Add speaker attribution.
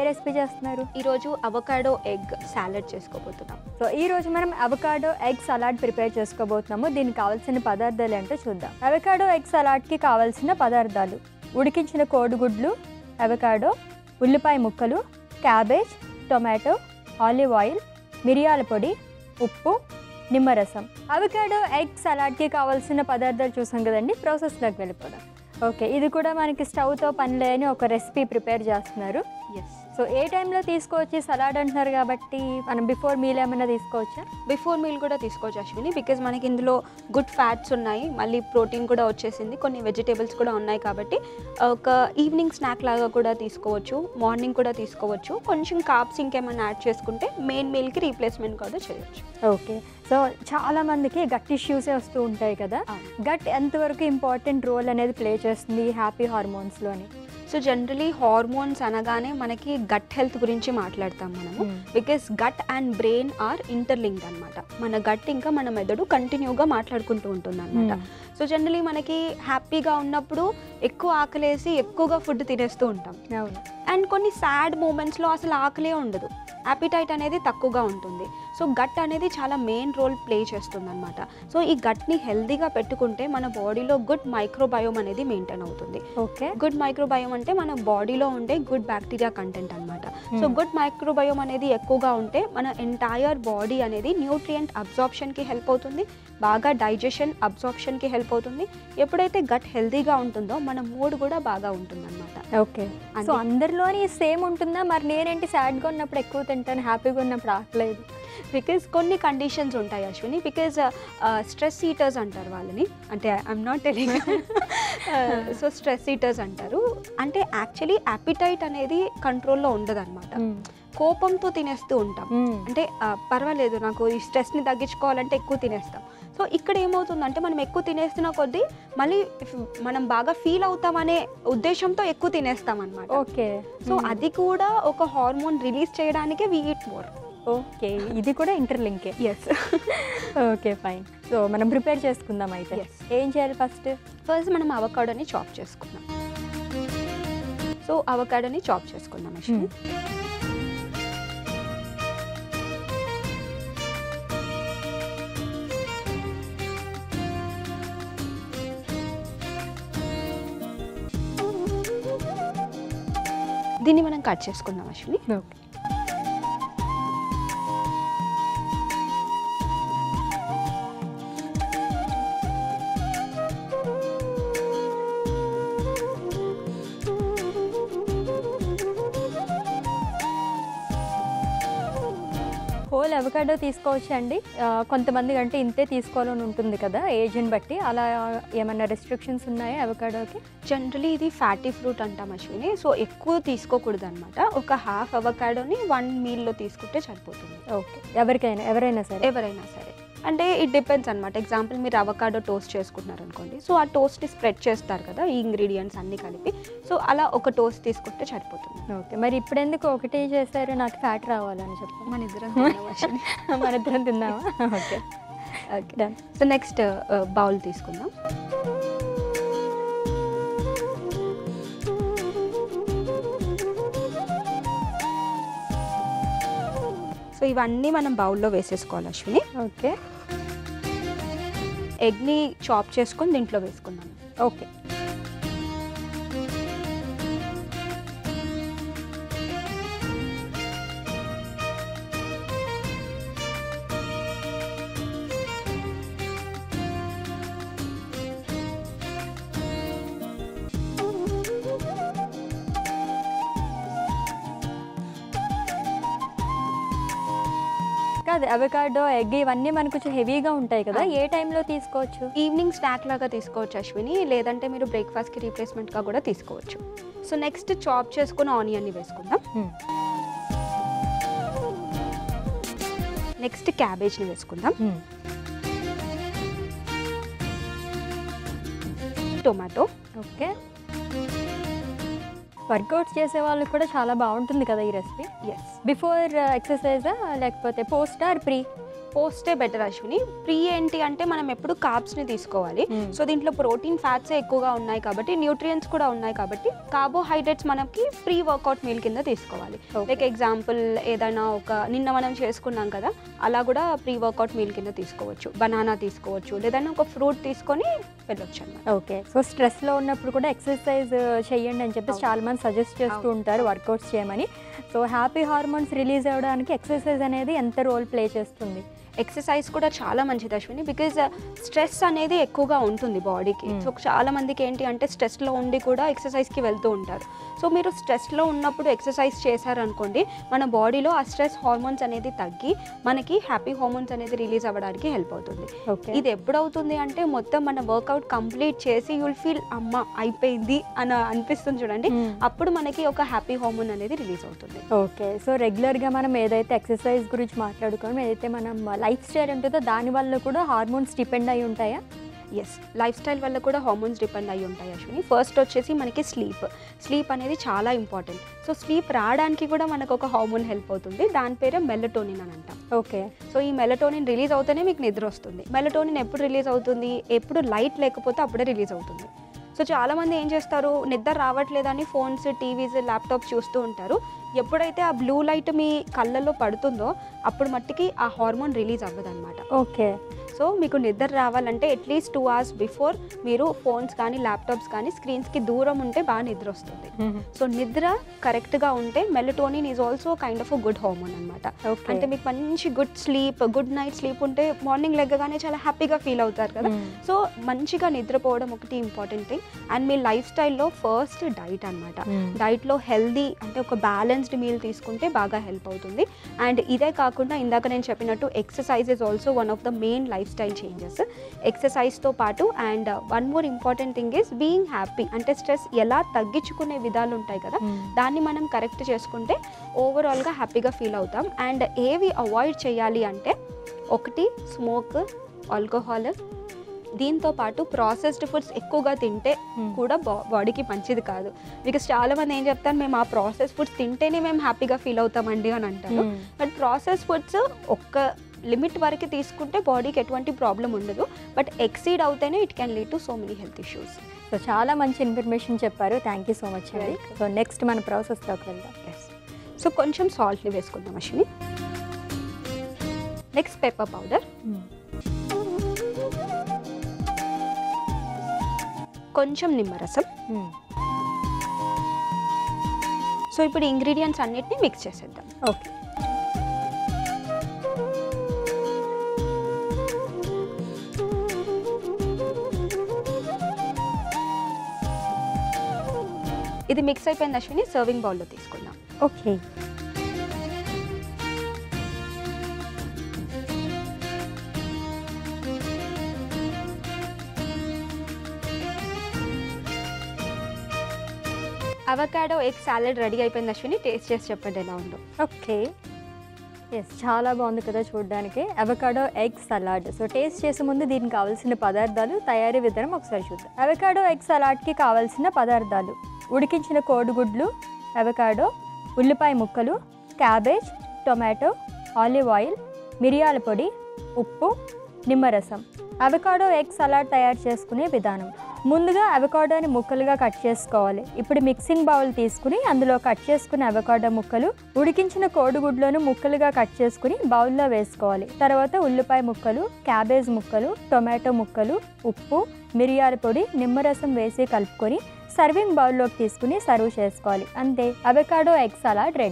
Speaker 1: ఏ recipe చేస్తున్నారు?
Speaker 2: ఈరోజు avocado egg salad చేసుకోబోతున్నాం.
Speaker 1: సో ఈరోజు మనం అవకాడో ఎగ్ సలాడ్ ప్రిపేర్ చేసుకోబోతున్నాము. దీనికి కావాల్సిన పదార్థాలు ఏంటో చూద్దాం. అవకాడో ఎగ్ సలాడ్కి కావాల్సిన పదార్థాలు: ఉడికించిన కోడిగుడ్లు, అవకాడో, ఉల్లిపాయ ముక్కలు, క్యాబేజ్, టొమాటో, ఆలివ్ ఆయిల్, మిరియాల పొడి, ఉప్పు, నిమ్మరసం. అవకాడో ఎగ్ సలాడ్కి కావాల్సిన పదార్థాలు చూసాం కదండి. ప్రాసెస్లోకి వెళ్ళిపోదాం. ఓకే, ఇది కూడా మనకి స్టవ్తో పని లేని ఒక రెసిపీ ప్రిపేర్ చేస్తున్నారు.
Speaker 2: ఎస్.
Speaker 1: సో ఏ టైంలో తీసుకోవచ్చు? సలాడ్ అంటున్నారు కాబట్టి మనం బిఫోర్ మీల్ ఏమైనా తీసుకోవచ్చా?
Speaker 2: బిఫోర్ మీల్ కూడా తీసుకోవచ్చు అశ్విని, బికాజ్ మనకి ఇందులో గుడ్ ఫ్యాట్స్ ఉన్నాయి, మళ్ళీ ప్రోటీన్ కూడా వచ్చేసింది, కొన్ని వెజిటేబుల్స్ కూడా ఉన్నాయి కాబట్టి ఒక ఈవినింగ్ స్నాక్ లాగా కూడా తీసుకోవచ్చు, మార్నింగ్ కూడా తీసుకోవచ్చు. కొంచెం కార్బ్స్ ఇంకేమైనా యాడ్ చేసుకుంటే మెయిన్ మీల్కి రీప్లేస్మెంట్ కూడా చేయొచ్చు.
Speaker 1: ఓకే, సో చాలామందికి గట్ ఇష్యూసే వస్తూ ఉంటాయి కదా. గట్ ఎంతవరకు ఇంపార్టెంట్ రోల్ అనేది ప్లే చేస్తుంది హ్యాపీ హార్మోన్స్లోని?
Speaker 2: సో జనరలీ హార్మోన్స్ అనగానే మనకి గట్ హెల్త్ గురించి మాట్లాడతాం మనము, because gut and brain are interlinked అనమాట. మన గట్ ఇంకా మన మెదడు కంటిన్యూగా మాట్లాడుకుంటూ ఉంటుంది అనమాట. సో జనరలీ మనకి హ్యాపీగా ఉన్నప్పుడు ఎక్కువ ఆకలేసి ఎక్కువగా ఫుడ్ తినేస్తూ ఉంటాం.
Speaker 1: అవును.
Speaker 2: అండ్ కొన్ని సాడ్ మూమెంట్స్లో అసలు ఆకలే ఉండదు, యాపిటైట్ అనేది తక్కువగా ఉంటుంది. సో గట్ అనేది చాలా మెయిన్ రోల్ ప్లే చేస్తుంది అనమాట. సో ఈ గట్ని హెల్దీగా పెట్టుకుంటే మన బాడీలో గుడ్ మైక్రోబయోమ్ అనేది మెయింటైన్ అవుతుంది.
Speaker 1: ఓకే,
Speaker 2: గుడ్ మైక్రోబయోమ్ అంటే మన బాడీలో ఉండే గుడ్ బ్యాక్టీరియా కంటెంట్ అనమాట. సో గుడ్ మైక్రోబయోమ్ అనేది ఎక్కువగా ఉంటే మన ఎంటైర్ బాడీ అనేది న్యూట్రియంట్ అబ్జార్ప్షన్కి హెల్ప్ అవుతుంది, బాగా డైజెషన్ అబ్జార్ప్షన్కి హెల్ప్ అవుతుంది. ఎప్పుడైతే గట్ హెల్దీగా ఉంటుందో మన మూడ్ కూడా బాగా ఉంటుంది అనమాట.
Speaker 1: ఓకే, సో అందరిలోని సేమ్ ఉంటుందా? మరి నేనేంటి సాడ్గా ఉన్నప్పుడు ఎక్కువ తింటాను, హ్యాపీగా ఉన్నప్పుడు ఆకలేదు?
Speaker 2: బికాజ్ కొన్ని కండిషన్స్ ఉంటాయి అశ్విని, బికాజ్ స్ట్రెస్ ఈటర్స్ అంటారు వాళ్ళని, అంటే I'm not telling. So stress eaters అంటారు, అంటే యాక్చువల్లీ యాపిటైట్ అనేది కంట్రోల్లో ఉండదు అనమాట. కోపంతో తినేస్తూ ఉంటాం, అంటే పర్వాలేదు నాకు ఈ స్ట్రెస్ని తగ్గించుకోవాలంటే ఎక్కువ తినేస్తాం. సో ఇక్కడ ఏమవుతుందంటే మనం ఎక్కువ తినేస్తున్న కొద్దీ మళ్ళీ మనం బాగా ఫీల్ అవుతామనే ఉద్దేశంతో ఎక్కువ తినేస్తాం అనమాట.
Speaker 1: ఓకే,
Speaker 2: సో అది కూడా ఒక హార్మోన్ రిలీజ్ చేయడానికే వి ఈట్ మోర్.
Speaker 1: ఓకే, ఇది కూడా ఇంటర్లింకే.
Speaker 2: ఎస్.
Speaker 1: Okay, fine. సో మనం ప్రిపేర్ చేసుకుందాం అయితే. ఏం చేయాలి? ఫస్ట్
Speaker 2: మనం అవకాడోని చాప్ చేసుకుందాం. సో అవకాడోని చాప్ చేసుకుందాం అశ్విని. దీన్ని మనం కట్ చేసుకుందాం అశ్విని.
Speaker 1: ఓకే, హోల్ అవకాడో తీసుకోవచ్చు అండి. కొంతమంది అంటే ఇంతే తీసుకోవాలని ఉంటుంది కదా ఏజ్ని బట్టి, అలా ఏమైనా రెస్ట్రిక్షన్స్ ఉన్నాయా అవకాడోకి?
Speaker 2: జనరలీ ఇది ఫ్యాటీ ఫ్రూట్ అంటాం అశ్విని, సో ఎక్కువ తీసుకోకూడదు అనమాట. ఒక హాఫ్ అవకాడోని 1 మీల్లో తీసుకుంటే సరిపోతుంది.
Speaker 1: ఓకే, ఎవరైనా సరే
Speaker 2: అంటే ఇట్ డిపెండ్స్ అనమాట. ఎగ్జాంపుల్ మీరు అవకాడో టోస్ట్ చేసుకుంటున్నారు అనుకోండి, సో ఆ టోస్ట్ని స్ప్రెడ్ చేస్తారు కదా ఈ ఇంగ్రీడియంట్స్ అన్నీ కలిపి, సో అలా ఒక టోస్ట్ తీసుకుంటే సరిపోతుంది.
Speaker 1: ఓకే, మరి ఇప్పుడు ఎందుకు ఒకటే చేశారు? నాకు ఫ్యాట్ రావాలని చెప్పి
Speaker 2: మన ఇద్దరం
Speaker 1: మన ఇద్దరం తిందామా? Okay,
Speaker 2: okay, done. So next bowl తీసుకుందాం. సో ఇవన్నీ మనం బౌల్లో వేసేసుకోవాలి అశ్విని.
Speaker 1: ఓకే,
Speaker 2: ఎగ్ని చాప్ చేసుకొని దీంట్లో వేసుకుందాం.
Speaker 1: ఓకే, కాదు అవకాడో ఎగ్ ఇవన్నీ మనకు కొంచెం హెవీగా ఉంటాయి కదా, ఏ టైంలో తీసుకోవచ్చు?
Speaker 2: ఈవినింగ్ స్నాక్ లాగా తీసుకోవచ్చు అశ్విని, లేదంటే మీరు బ్రేక్ఫాస్ట్కి రీప్లేస్మెంట్గా కూడా తీసుకోవచ్చు. సో నెక్స్ట్ చాప్ చేసుకున్న ఆనియన్ని వేసుకుందాం. నెక్స్ట్ క్యాబేజ్ని వేసుకుందాం. టొమాటో.
Speaker 1: ఓకే, వర్కౌట్స్ చేసే వాళ్ళకి కూడా చాలా బాగుంటుంది కదా ఈ రెసిపీ.
Speaker 2: ఎస్.
Speaker 1: బిఫోర్ ఎక్సర్సైజా లేకపోతే పోస్ట్ ఆర్ ప్రీ?
Speaker 2: పోస్టే బెటర్ అశ్విని. ప్రీ ఏంటి అంటే మనం ఎప్పుడు కార్బ్స్ని తీసుకోవాలి. సో దీంట్లో ప్రోటీన్ ఫ్యాట్సే ఎక్కువగా ఉన్నాయి కాబట్టి, న్యూట్రియంట్స్ కూడా ఉన్నాయి కాబట్టి కార్బోహైడ్రేట్స్ మనకి ప్రీ వర్కౌట్ మీల్ కింద తీసుకోవాలి. లైక్ ఎగ్జాంపుల్ ఏదైనా నిన్న మనం చేసుకున్నాం కదా, అలా కూడా ప్రీ వర్కౌట్ మీల్ కింద తీసుకోవచ్చు. బనానా తీసుకోవచ్చు, లేదన్నా ఒక ఫ్రూట్ తీసుకొని వెళ్ళొచ్చు అన్నమాట.
Speaker 1: ఓకే. సో స్ట్రెస్లో ఉన్నప్పుడు కూడా ఎక్సర్సైజ్ చేయండి అని చెప్పేసి చాలా మంది సజెస్ట్ చేస్తూ ఉంటారు వర్కౌట్స్ చేయమని. సో హ్యాపీ హార్మోన్స్ రిలీజ్ అవ్వడానికి ఎక్సర్సైజ్ అనేది ఎంత రోల్ ప్లే చేస్తుంది?
Speaker 2: ఎక్సర్సైజ్ కూడా చాలా మంచిది అశ్విని, బికాజ్ స్ట్రెస్ అనేది ఎక్కువగా ఉంటుంది బాడీకి. సో చాలా మందికి ఏంటి అంటే స్ట్రెస్లో ఉండి కూడా ఎక్సర్సైజ్కి వెళ్తూ ఉంటారు. సో మీరు స్ట్రెస్లో ఉన్నప్పుడు ఎక్సర్సైజ్ చేశారనుకోండి, మన బాడీలో ఆ స్ట్రెస్ హార్మోన్స్ అనేది తగ్గి మనకి హ్యాపీ హార్మోన్స్ అనేది రిలీజ్ అవ్వడానికి హెల్ప్ అవుతుంది. ఇది ఎప్పుడవుతుంది అంటే మొత్తం మన వర్కౌట్ కంప్లీట్ చేసి యుల్ ఫీల్ అమ్మ అయిపోయింది అని అనిపిస్తుంది చూడండి, అప్పుడు మనకి ఒక హ్యాపీ హార్మోన్ అనేది రిలీజ్ అవుతుంది.
Speaker 1: ఓకే. సో రెగ్యులర్గా మనం ఏదైతే ఎక్సర్సైజ్ గురించి మాట్లాడుకోవడం, ఏదైతే మనం లైఫ్ స్టైల్ ఉంటుందో దానివల్ల కూడా హార్మోన్స్ డిపెండ్ అయి ఉంటాయా?
Speaker 2: ఎస్, లైఫ్ స్టైల్ వల్ల కూడా హార్మోన్స్ డిపెండ్ అయ్యి ఉంటాయి అశ్విని. ఫస్ట్ వచ్చేసి మనకి స్లీప్ అనేది చాలా ఇంపార్టెంట్. సో స్లీప్ రావడానికి కూడా మనకు ఒక హార్మోన్ హెల్ప్ అవుతుంది, దాని పేరే మెలటోనిన్ అని అంటాం.
Speaker 1: ఓకే.
Speaker 2: సో ఈ మెలటోనిన్ రిలీజ్ అవుతేనే మీకు నిద్ర వస్తుంది. మెలటోనిన్ ఎప్పుడు రిలీజ్ అవుతుంది? ఎప్పుడు లైట్ లేకపోతే అప్పుడే రిలీజ్ అవుతుంది. సో చాలామంది ఏం చేస్తారు, నిద్ర రావట్లేదని ఫోన్స్, టీవీస్, ల్యాప్టాప్స్ చూస్తూ ఉంటారు. ఎప్పుడైతే ఆ బ్లూ లైట్ మీ కళ్ళల్లో పడుతుందో అప్పుడు మట్టికి ఆ హార్మోన్ రిలీజ్ అవ్వదన్నమాట.
Speaker 1: ఓకే.
Speaker 2: సో మీకు నిద్ర రావాలంటే అట్లీస్ట్ 2 hours బిఫోర్ మీరు ఫోన్స్ కానీ ల్యాప్టాప్స్ కానీ స్క్రీన్స్కి దూరం ఉంటే బాగా నిద్ర వస్తుంది. సో నిద్ర కరెక్ట్గా ఉంటే melatonin is also kind of good hormone అనమాట. అంటే మీకు మంచి గుడ్ నైట్ స్లీప్ ఉంటే మార్నింగ్ లెగ్గగానే చాలా హ్యాపీగా ఫీల్ అవుతారు కదా. సో మంచిగా నిద్రపోవడం ఒకటి important thing. And me life స్టైల్లో ఫస్ట్ డైట్ అనమాట. డైట్లో హెల్దీ అంటే ఒక బ్యాలెన్స్డ్ మీల్ తీసుకుంటే బాగా హెల్ప్ అవుతుంది. అండ్ ఇదే కాకుండా ఇందాక నేను చెప్పినట్టు exercise is also one of the main lifestyle changes. ఎక్సర్సైజ్తో పాటు and one more important thing is being happy. అంటే స్ట్రెస్ ఎలా తగ్గించుకునే విధాలు ఉంటాయి కదా, దాన్ని మనం కరెక్ట్ చేసుకుంటే ఓవరాల్గా హ్యాపీగా ఫీల్ అవుతాం. అండ్ ఏవి అవాయిడ్ చేయాలి అంటే, ఒకటి స్మోక్, ఆల్కహాల్, దీంతో పాటు ప్రాసెస్డ్ ఫుడ్స్ ఎక్కువగా తింటే కూడా బాడీకి మంచిది కాదు. బికాస్ చాలా మంది ఏం చెప్తారు, మేము ఆ ప్రాసెస్ ఫుడ్స్ తింటేనే మేము హ్యాపీగా ఫీల్ అవుతామండి అని అంటారు. బట్ ప్రాసెస్ ఫుడ్స్ ఒక్క లిమిట్ వరకు తీసుకుంటే బాడీకి ఎటువంటి ప్రాబ్లం ఉండదు. బట్ ఎక్సీడ్ అవుతేనే it can lead to so many health issues.
Speaker 1: So చాలా మంచి ఇన్ఫర్మేషన్ చెప్పారు. థ్యాంక్ యూ సో మచ్ అండి. సో నెక్స్ట్ మన ప్రాసెస్లోకి వెళ్దాం.
Speaker 2: సో కొంచెం సాల్ట్ని వేసుకుందాం అశ్విని. నెక్స్ట్ పెప్పర్ పౌడర్, కొంచెం నిమ్మరసం. సో ఇప్పుడు ఇంగ్రీడియంట్స్ అన్నిటిని మిక్స్ చేసేద్దాం.
Speaker 1: ఓకే.
Speaker 2: ఇది మిక్స్ అయిపోయింది అశ్విని, సర్వింగ్ బౌల్లో తీసుకుందాం.
Speaker 1: Okay.
Speaker 2: Avocado egg salad ready అయిపోయింది అశ్విని. టేస్ట్ చేసి చెప్పండి ఎలా ఉందో.
Speaker 1: ఓకే. ఎస్, చాలా బాగుంది కదా చూడడానికి. Avocado egg salad. So taste చేసే ముందు దీనికి కావాల్సిన పదార్థాలు, తయారీ విధానం ఒకసారి చూద్దాం. అవకాడో ఎగ్ సలాడ్కి కావాల్సిన పదార్థాలు: ఉడికించిన కోడిగుడ్లు, అవకాడో, ఉల్లిపాయ ముక్కలు, క్యాబేజ్, టొమాటో, ఆలివ్ ఆయిల్, మిరియాల పొడి, ఉప్పు, నిమ్మరసం. అవకాడో ఎగ్ సలాడ్ తయారు చేసుకునే విధానం: ముందుగా అవకాడోని ముక్కలుగా కట్ చేసుకోవాలి. ఇప్పుడు మిక్సింగ్ బౌల్ తీసుకుని అందులో కట్ చేసుకున్న అవకాడో ముక్కలు, ఉడికించిన కోడిగుడ్లను ముక్కలుగా కట్ చేసుకుని బౌల్లో వేసుకోవాలి. తర్వాత ఉల్లిపాయ ముక్కలు, క్యాబేజ్ ముక్కలు, టొమాటో ముక్కలు, ఉప్పు, మిరియాల పొడి, నిమ్మరసం వేసి కలుపుకొని సర్వింగ్ బౌల్లోకి తీసుకుని సర్వ్ చేసుకోవాలి. అంతే, అవకాడో ఎగ్ సలాడ్ రెడీ.